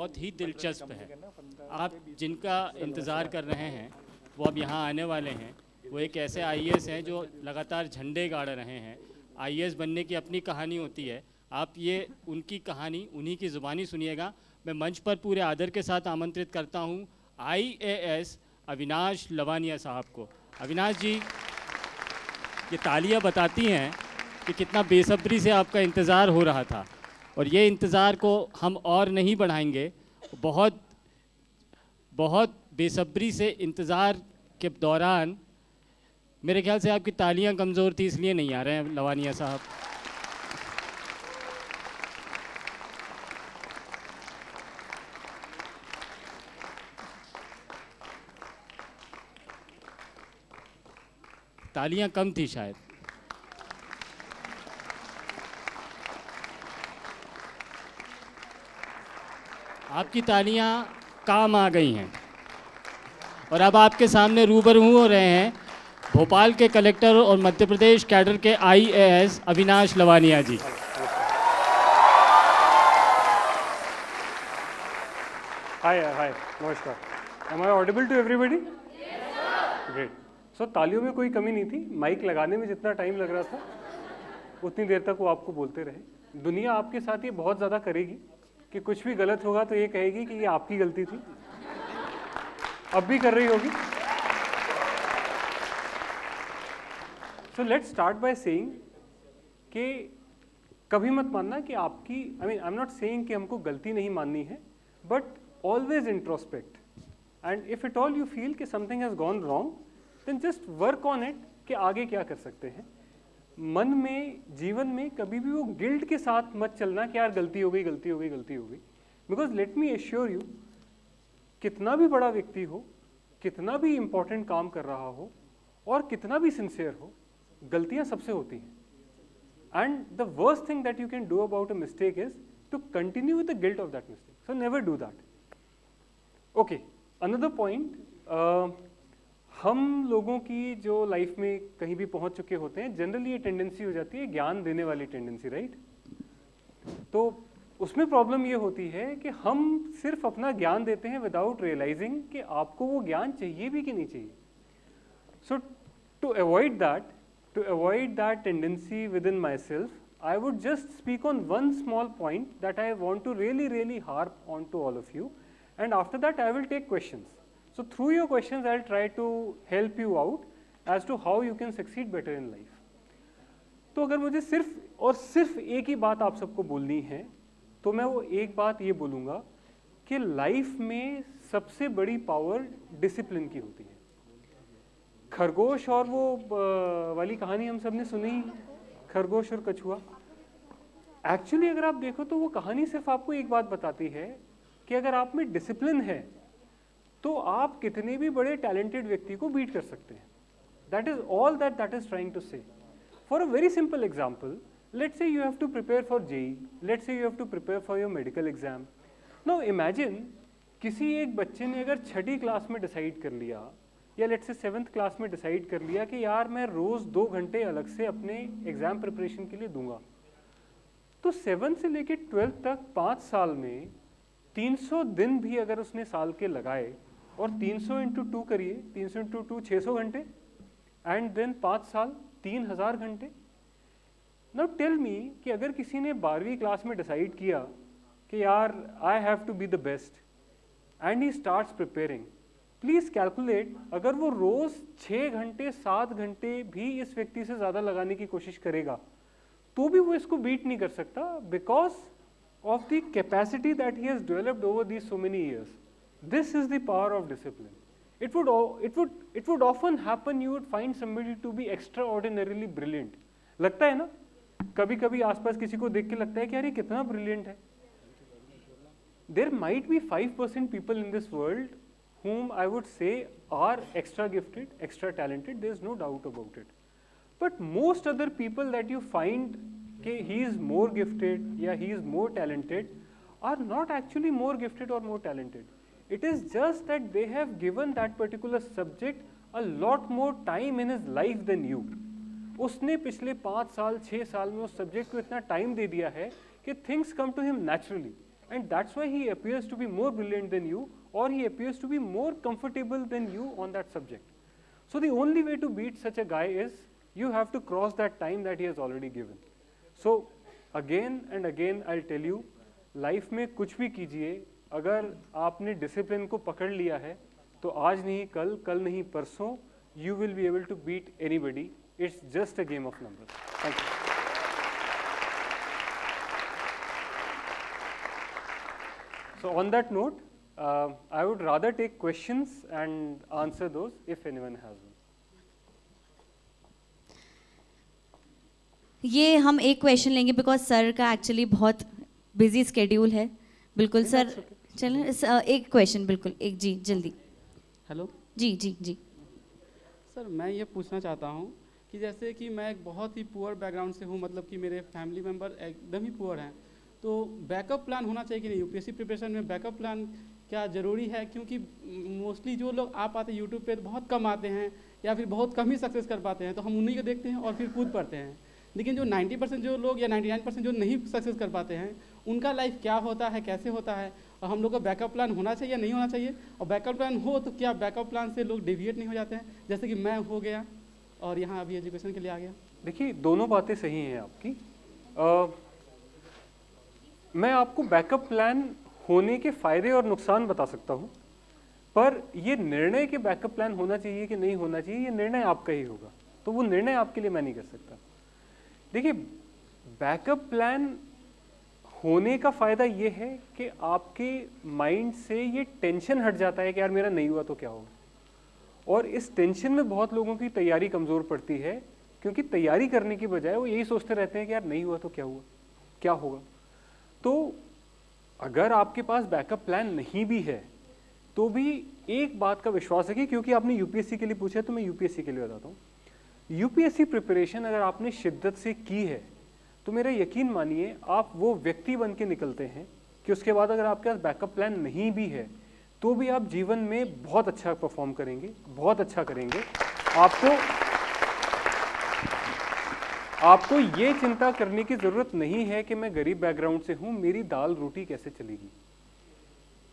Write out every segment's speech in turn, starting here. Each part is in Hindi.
बहुत ही दिलचस्प है। आप जिनका इंतज़ार कर रहे हैं वो अब यहाँ आने वाले हैं। वो एक ऐसे आईएएस हैं जो लगातार झंडे गाड़ रहे हैं। आईएएस बनने की अपनी कहानी होती है, आप ये उनकी कहानी उन्हीं की ज़ुबानी सुनिएगा। मैं मंच पर पूरे आदर के साथ आमंत्रित करता हूँ आईएएस अविनाश लवानिया साहब को। अविनाश जी, ये तालियां बताती हैं कि कितना बेसब्री से आपका इंतज़ार हो रहा था, और ये इंतज़ार को हम और नहीं बढ़ाएंगे। बहुत बहुत बेसब्री से इंतज़ार के दौरान मेरे ख्याल से आपकी तालियां कमज़ोर थी, इसलिए नहीं आ रहे हैं लवानिया साहब। तालियां कम थी शायद। आपकी तालियां काम आ गई हैं। और अब आपके सामने रूबरू हो रहे हैं भोपाल के कलेक्टर और मध्य प्रदेश कैडर के आईएएस अविनाश लवानिया जी। हाय हाय, नमस्कार। Am I audible to everybody? Yes, sir. Great. So तालियों में कोई कमी नहीं थी, माइक लगाने में जितना टाइम लग रहा था उतनी देर तक वो आपको बोलते रहे। दुनिया आपके साथ ये बहुत ज़्यादा करेगी कि कुछ भी गलत होगा तो ये कहेगी कि ये आपकी गलती थी, अब भी कर रही होगी। So let's start by saying कि कभी मत मानना कि आपकी, I'm not saying कि हमको गलती नहीं माननी है, but always introspect, and if at all you feel कि something has gone wrong, then just work on it कि आगे क्या कर सकते हैं। मन में, जीवन में कभी भी वो गिल्ट के साथ मत चलना कि यार गलती हो गई, गलती हो गई, गलती हो गई। Because let me assure you, कितना भी बड़ा व्यक्ति हो, कितना भी इंपॉर्टेंट काम कर रहा हो और कितना भी सिंसियर हो, गलतियां सबसे होती हैं। And the worst thing that you can do about a mistake is to continue with the guilt of that mistake. So never do that. Okay, another point, हम लोगों की जो लाइफ में कहीं भी पहुंच चुके होते हैं, जनरली ये टेंडेंसी हो जाती है ज्ञान देने वाली टेंडेंसी, राइट? तो उसमें प्रॉब्लम ये होती है कि हम सिर्फ अपना ज्ञान देते हैं विदाउट रियलाइजिंग कि आपको वो ज्ञान चाहिए भी कि नहीं चाहिए। So to avoid that tendency within myself, I would just speak on one small point that I want to really harp on to all of you, and after that I will take questions. So through your questions I'll try to help you out as to how you can succeed better in life. तो अगर मुझे सिर्फ और सिर्फ एक ही बात आप सबको बोलनी है तो मैं वो एक बात ये बोलूँगा कि लाइफ में सबसे बड़ी पावर डिसिप्लिन की होती है। खरगोश और वो वाली कहानी हम सब ने सुनी, खरगोश और कछुआ। एक्चुअली अगर आप देखो तो वो कहानी सिर्फ आपको एक बात बताती है कि अगर आप में डिसिप्लिन है तो आप कितने भी बड़े टैलेंटेड व्यक्ति को बीट कर सकते हैं। That is all that is trying to say. For a very simple example, let's say you have to prepare for JEE, let's say you have to prepare for your medical exam. Now imagine किसी एक बच्चे ने अगर 6ठी क्लास में डिसाइड कर लिया या लेट्स से 7th क्लास में डिसाइड कर लिया कि यार मैं रोज़ 2 घंटे अलग से अपने एग्ज़ाम प्रिपरेशन के लिए दूंगा, तो 7 से लेके 12 तक 5 साल में 300 दिन भी अगर उसने साल के लगाए और 300 इंटू 2 करिए, 300 इंटू 2 600 घंटे, एंड देन 5 साल 3000 घंटे। नाउ टेल मी कि अगर किसी ने 12वीं क्लास में डिसाइड किया कि यार I have to be the best and he starts preparing, please calculate, अगर वो रोज 6 घंटे 7 घंटे भी इस व्यक्ति से ज्यादा लगाने की कोशिश करेगा तो भी वो इसको बीट नहीं कर सकता, because of the capacity that he has developed over these so many years. This is the power of discipline. It would often happen you would find somebody to be extraordinarily brilliant. लगता है ना, कभी कभी आसपास किसी को देख के लगता है कि यार ये कितना ब्रिलियंट है। There might be 5% people in this world whom I would say are extra gifted, extra talented, there is no doubt about it. But most other people that you find कि he is more gifted या he is more talented are not actually more gifted or more talented. It is just that they have given that particular subject a lot more time in his life than you. उसने पिछले 5 साल 6 साल में उस सब्जेक्ट को इतना टाइम दे दिया है कि things come to him naturally. and that's why he appears to be more brilliant than you, or he appears to be more comfortable than you on that subject. So the only way to beat such a guy is you have to cross that time that he has already given. So again and again I'll tell you, life में कुछ भी कीजिए, अगर आपने discipline को पकड़ लिया है तो आज नहीं कल, कल नहीं परसों, you will be able to beat anybody. It's just a game of numbers. Thank you. So on that note, I would rather take questions and answer those if anyone has one. ये हम एक क्वेश्चन लेंगे बिकॉज सर का एक्चुअली बहुत बिजी स्केड्यूल है. बिल्कुल सर, चलें एक क्वेश्चन, बिल्कुल एक, जी जल्दी. हेलो जी जी जी. सर मैं ये पूछना चाहता हूँ कि जैसे कि मैं एक बहुत ही पुअर बैकग्राउंड से हूँ, मतलब कि मेरे फैमिली मेम्बर एकदम ही पुअर हैं, तो बैकअप प्लान होना चाहिए कि नहीं? यूपीएससी प्रिपरेशन में बैकअप प्लान क्या ज़रूरी है? क्योंकि मोस्टली जो लोग आ पाते हैं यूट्यूब पे बहुत कम आते हैं या फिर बहुत कम ही सक्सेस कर पाते हैं, तो हम उन्हीं को देखते हैं और फिर कूद पड़ते हैं. लेकिन जो 90% जो लोग या 99% जो नहीं सक्सेस कर पाते हैं, उनका लाइफ क्या होता है, कैसे होता है, और हम लोग का बैकअप प्लान होना चाहिए या नहीं होना चाहिए? और बैकअप प्लान हो तो क्या बैकअप प्लान से लोग डेविएट नहीं हो जाते हैं, जैसे कि मैं हो गया और यहाँ अभी एजुकेशन के लिए आ गया? देखिए, दोनों बातें सही हैं आपकी. मैं आपको बैकअप प्लान होने के फ़ायदे और नुकसान बता सकता हूँ, पर ये निर्णय कि बैकअप प्लान होना चाहिए कि नहीं होना चाहिए, ये निर्णय आपका ही होगा. तो वो निर्णय आपके लिए मैं नहीं कर सकता. देखिए, बैकअप प्लान होने का फ़ायदा ये है कि आपके माइंड से ये टेंशन हट जाता है कि यार मेरा नहीं हुआ तो क्या होगा. और इस टेंशन में बहुत लोगों की तैयारी कमज़ोर पड़ती है, क्योंकि तैयारी करने की बजाय वो यही सोचते रहते हैं कि यार नहीं हुआ तो क्या हुआ, क्या होगा. तो अगर आपके पास बैकअप प्लान नहीं भी है तो भी एक बात का विश्वास रखिए, क्योंकि आपने यूपीएससी के लिए पूछा तो मैं यूपीएससी के लिए बताता हूँ. यूपीएससी प्रिपरेशन अगर आपने शिद्दत से की है तो मेरा यकीन मानिए आप वो व्यक्ति बन के निकलते हैं कि उसके बाद अगर आपके पास बैकअप प्लान नहीं भी है तो भी आप जीवन में बहुत अच्छा परफॉर्म करेंगे, बहुत अच्छा करेंगे. आपको ये चिंता करने की ज़रूरत नहीं है कि मैं गरीब बैकग्राउंड से हूँ, मेरी दाल रोटी कैसे चलेगी.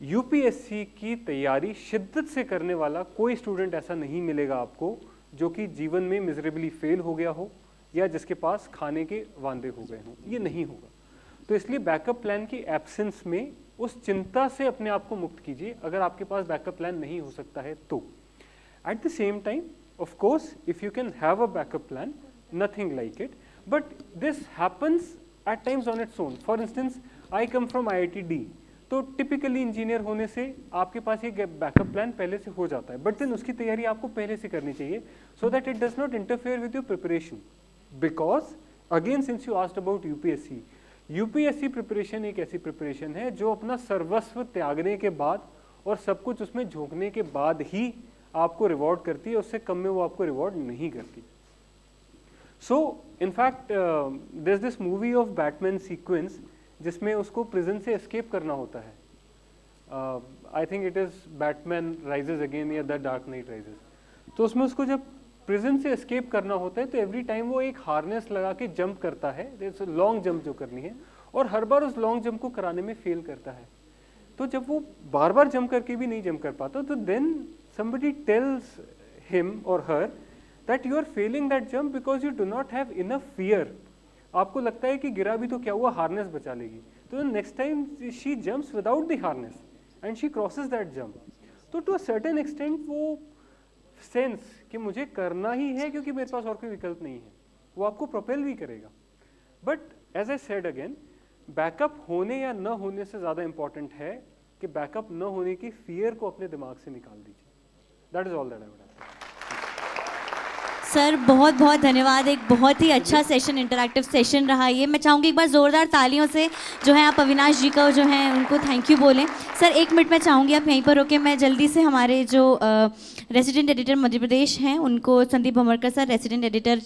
यूपीएससी की तैयारी शिद्दत से करने वाला कोई स्टूडेंट ऐसा नहीं मिलेगा आपको जो कि जीवन में मिजरेबली फेल हो गया हो या जिसके पास खाने के वांदे हो गए हों. ये नहीं होगा. तो इसलिए बैकअप प्लान की एब्सेंस में उस चिंता से अपने आप को मुक्त कीजिए अगर आपके पास बैकअप प्लान नहीं हो सकता है तो. At the same time of course if you can have a backup plan, nothing like it, but this happens at times on its own. For instance, I come from IIT-D, तो टिपिकली इंजीनियर होने से आपके पास ये बैकअप प्लान पहले से हो जाता है, बट देन उसकी तैयारी आपको पहले से करनी चाहिए so that it does not interfere with your preparation. Because again since you asked about UPSC, UPSC preparation एक ऐसी प्रिपरेशन है जो अपना सर्वस्व त्यागने के बाद और सब कुछ उसमें झोंकने के बाद ही आपको रिवॉर्ड करती है, उससे कम में वो आपको रिवॉर्ड नहीं करती. So, in fact, there's this movie of Batman sequence जिसमें उसको प्रिजन से एस्केप करना होता है. I think it is Batman Rises Again या The Dark Knight Rises. तो उसमें उसको जब प्रिजन से एस्केप करना होता है तो एवरी टाइम वो एक हार्नेस लगा के जंप करता है, लॉन्ग जंप जो करनी है, और हर बार उस लॉन्ग जंप को कराने में फेल करता है. तो जब वो बार बार जंप करके भी नहीं जंप कर पाता तो then somebody tells him or her that you are failing that jump because you do not have enough fear. आपको लगता है कि गिरा भी तो क्या हुआ, हार्नेस बचा लेगी. तो next time she jumps without the harness and she crosses that jump. तो टू अ सर्टेन एक्सटेंट वो सेंस कि मुझे करना ही है क्योंकि मेरे पास और कोई विकल्प नहीं है, वो आपको प्रोपेल भी करेगा. But as I said again, backup होने या न होने से ज़्यादा इंपॉर्टेंट है कि बैकअप न होने की फियर को अपने दिमाग से निकाल दीजिए. That is all that I would have. Sir बहुत बहुत धन्यवाद. एक बहुत ही अच्छा सेशन, इंटरैक्टिव सेशन रहा ये. मैं चाहूँगी एक बार ज़ोरदार तालियों से जो है आप अविनाश जी का जो है उनको थैंक यू बोलें. सर एक मिनट मैं चाहूँगी आप यहीं पर होके, मैं जल्दी से हमारे जो रेसिडेंट एडिटर मध्य प्रदेश हैं उनको, Sandeep Bhamarkar sir, resident editor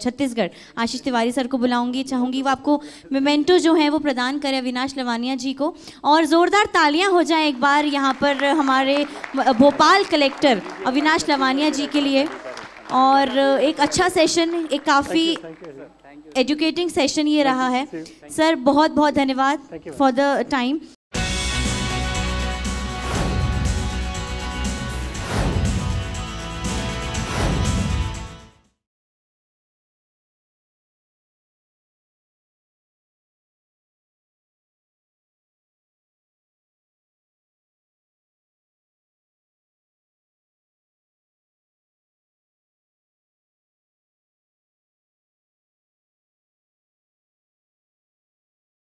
Chhattisgarh Ashish Tiwari sir को बुलाऊँगी. चाहूँगी वो आपको मेमेंटो जो है वो प्रदान करें अविनाश लवानिया जी को. और ज़ोरदार तालियाँ हो जाएँ एक बार यहाँ पर हमारे भोपाल कलेक्टर अविनाश लवानिया जी के लिए. और एक अच्छा सेशन, एक काफ़ी एजुकेटिंग सेशन ये रहा है. सर बहुत बहुत धन्यवाद फॉर द टाइम.